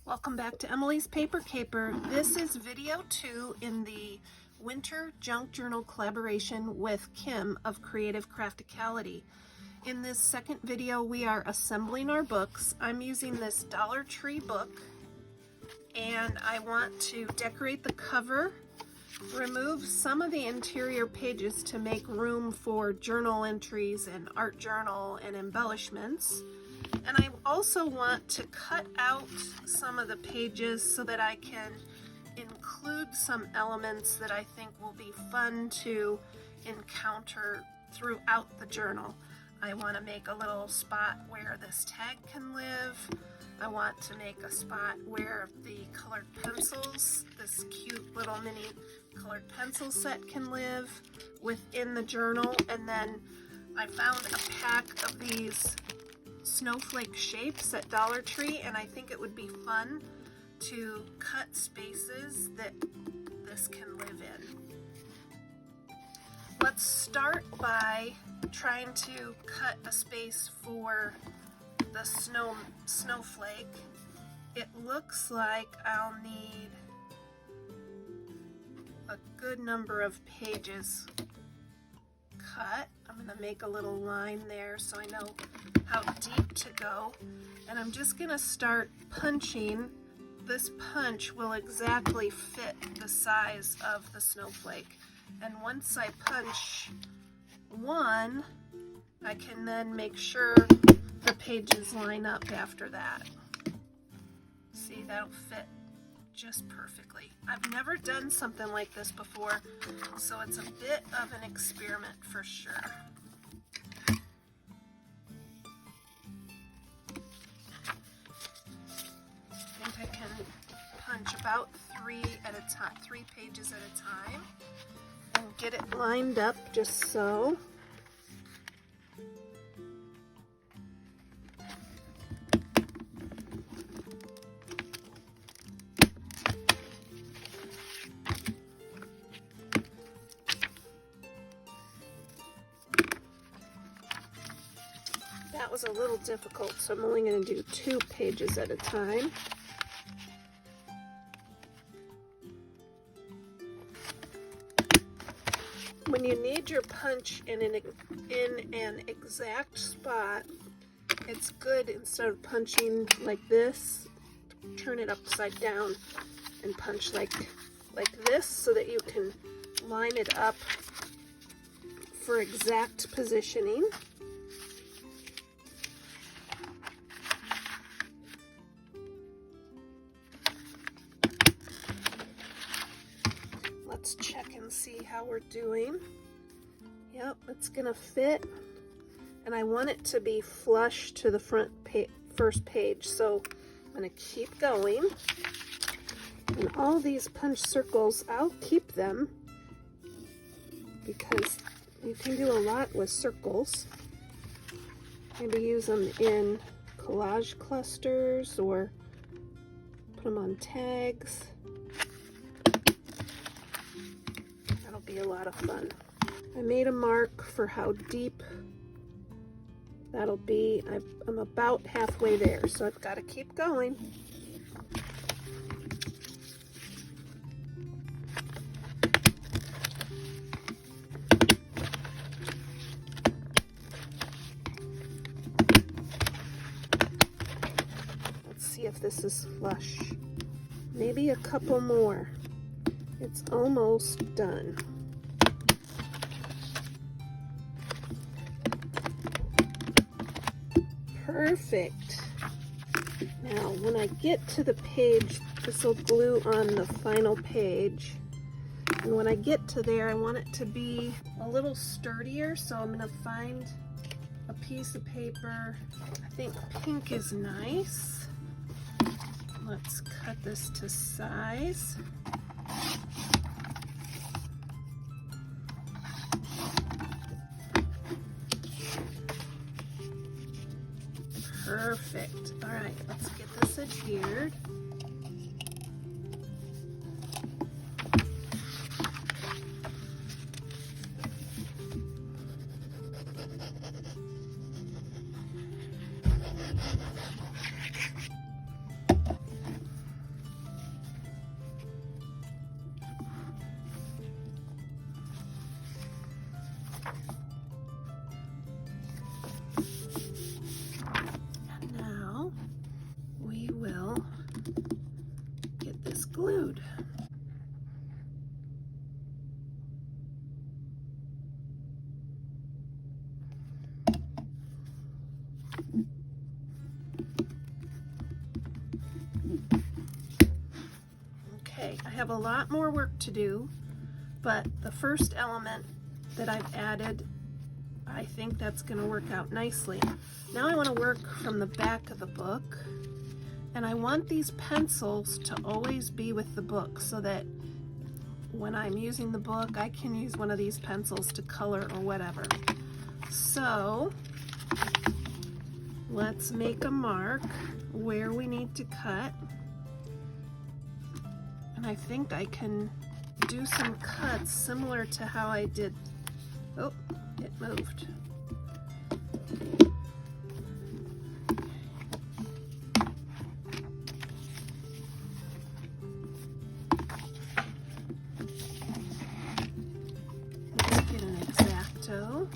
Welcome back to Emilee's Paper Caper. This is video 2 in the Winter Junk Journal collaboration with Kim of Creative Crafticality. In this second video, we are assembling our books. I'm using this Dollar Tree book, and I want to decorate the cover, remove some of the interior pages to make room for journal entries and art journal and embellishments. And I also want to cut out some of the pages so that I can include some elements that I think will be fun to encounter throughout the journal. I want to make a little spot where this tag can live. I want to make a spot where the colored pencils, this cute little mini colored pencil set, can live within the journal. And then I found a pack of these snowflake shapes at Dollar Tree, and I think it would be fun to cut spaces that this can live in. Let's start by trying to cut a space for the snowflake. It looks like I'll need a good number of pages cut. I'm going to make a little line there so I know how deep to go, and I'm just going to start punching. This punch will exactly fit the size of the snowflake, and once I punch one, I can then make sure the pages line up after that. See, that'll fit just perfectly. I've never done something like this before, so it's a bit of an experiment for sure. I think I can punch about three pages at a time and get it lined up just so. That was a little difficult, so I'm only going to do 2 pages at a time. When you need your punch in an exact spot, it's good, instead of punching like this, turn it upside down and punch like this so that you can line it up for exact positioning. Let's check and see how we're doing. Yep, it's gonna fit, and I want it to be flush to the first page, so I'm gonna keep going. And all these punch circles, I'll keep them because you can do a lot with circles. Maybe use them in collage clusters or put them on tags. Be a lot of fun. I made a mark for how deep that'll be. I'm about halfway there, so I've got to keep going. Let's see if this is flush. Maybe a couple more. It's almost done. Perfect. Now, when I get to the page, this will glue on the final page. And when I get to there, I want it to be a little sturdier, so I'm going to find a piece of paper. I think pink is nice. Let's cut this to size. Perfect. All right, let's get this adhered. Okay, I have a lot more work to do, but the first element that I've added, I think that's going to work out nicely. Now I want to work from the back of the book, and I want these pencils to always be with the book so that when I'm using the book, I can use one of these pencils to color or whatever. So let's make a mark where we need to cut. And I think I can do some cuts similar to how I did. Oh, it moved. Let's get an X-Acto.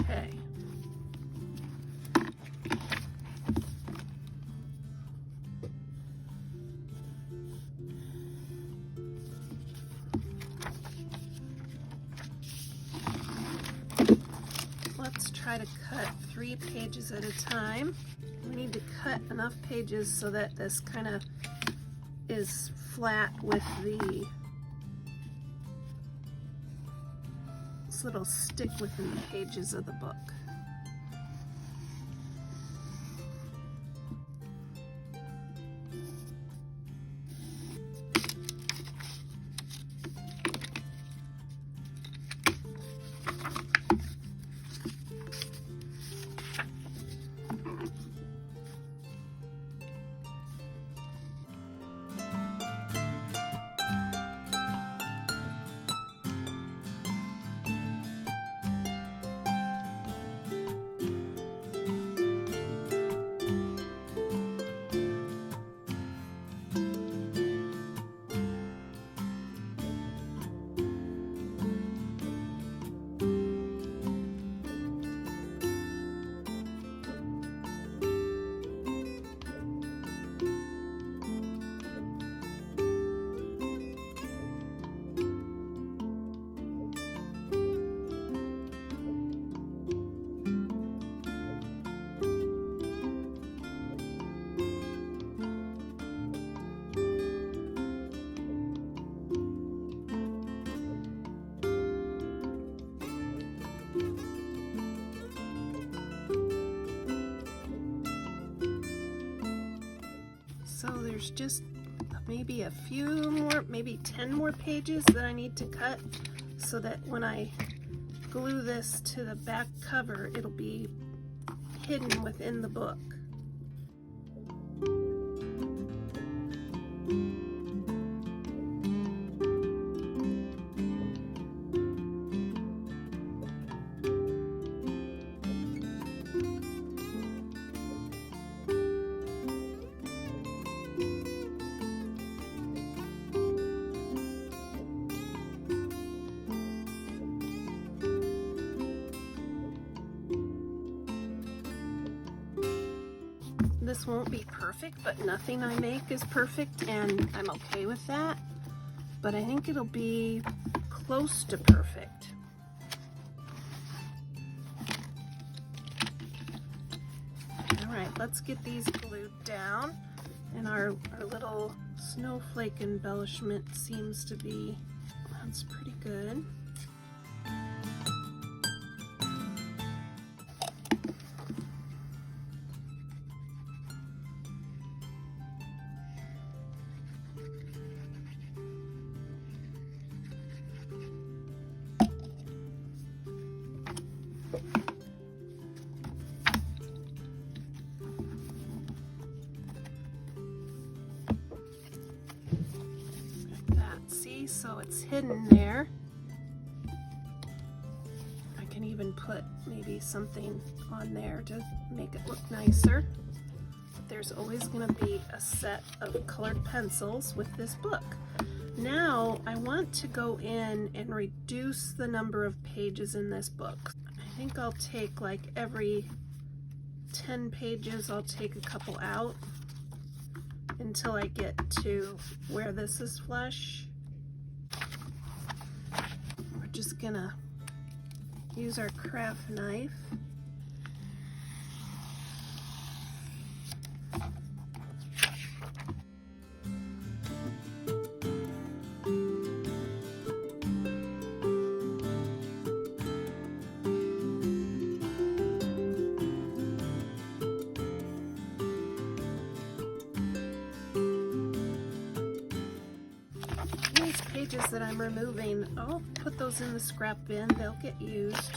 Okay. Let's try to cut 3 pages at a time. We need to cut enough pages so that this kind of is flat with the, so it'll stick within the pages of the book. So there's just maybe a few more, maybe 10 more pages that I need to cut so that when I glue this to the back cover, it'll be hidden within the book. This won't be perfect, but nothing I make is perfect, and I'm okay with that. But I think it'll be close to perfect. All right, let's get these glued down. And our little snowflake embellishment seems to be, that's pretty good. So it's hidden there. I can even put maybe something on there to make it look nicer. There's always going to be a set of colored pencils with this book. Now I want to go in and reduce the number of pages in this book. I think I'll take, like, every 10 pages I'll take a couple out until I get to where this is flush. We're just gonna use our craft knife. These pages that I'm removing, I'll put those in the scrap bin. They'll get used.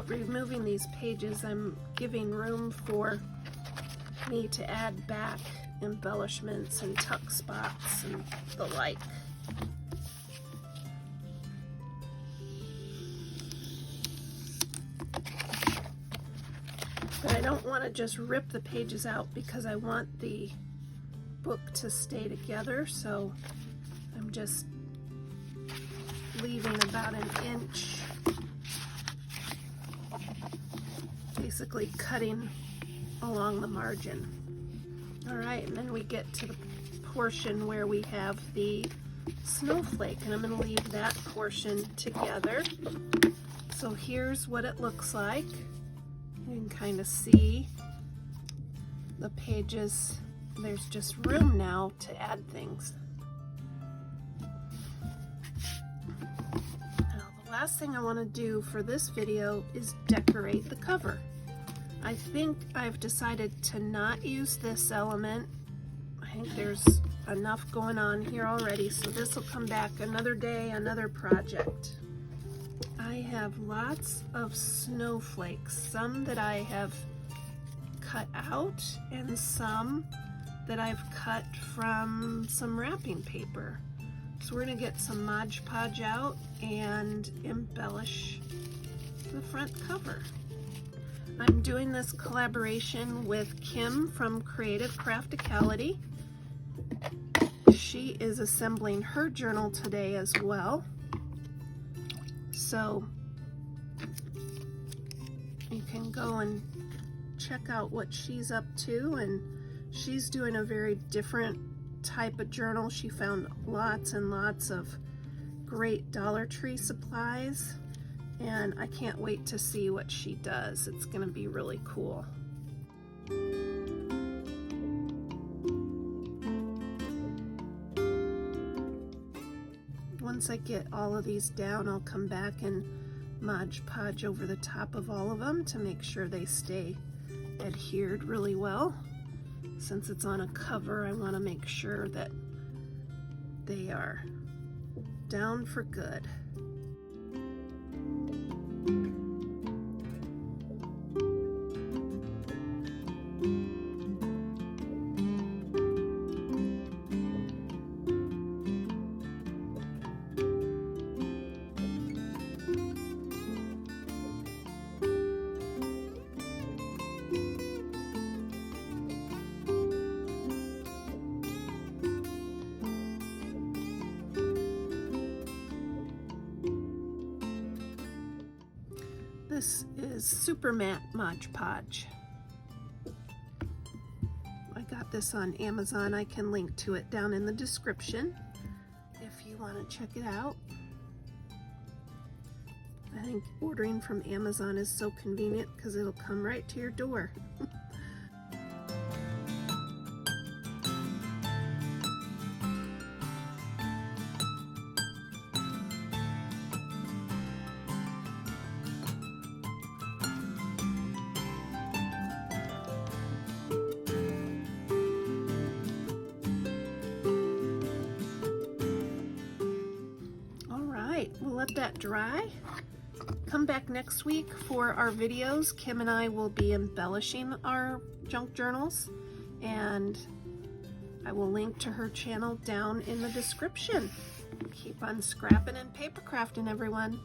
Removing these pages, I'm giving room for me to add back embellishments and tuck spots and the like. But I don't want to just rip the pages out because I want the book to stay together, so I'm just leaving about an inch, basically cutting along the margin. All right, and then we get to the portion where we have the snowflake, and I'm going to leave that portion together. So here's what it looks like. You can kind of see the pages. There's just room now to add things. Now, the last thing I want to do for this video is decorate the cover. I think I've decided to not use this element. I think there's enough going on here already, so this will come back another day, another project. I have lots of snowflakes, some that I have cut out and some that I've cut from some wrapping paper. So we're going to get some Mod Podge out and embellish the front cover. I'm doing this collaboration with Kim from Creative Crafticality. She is assembling her journal today as well. So you can go and check out what she's up to, and she's doing a very different type of journal. She found lots and lots of great Dollar Tree supplies, and I can't wait to see what she does. It's going to be really cool. Once I get all of these down, I'll come back and Mod Podge over the top of all of them to make sure they stay adhered really well. Since it's on a cover, I want to make sure that they are down for good. This is Super Matte Mod Podge. I got this on Amazon. I can link to it down in the description if you want to check it out. I think ordering from Amazon is so convenient because it'll come right to your door. let that dry. Come back next week for our videos. Kim and I will be embellishing our junk journals, and I will link to her channel down in the description. Keep on scrapping and paper crafting, everyone.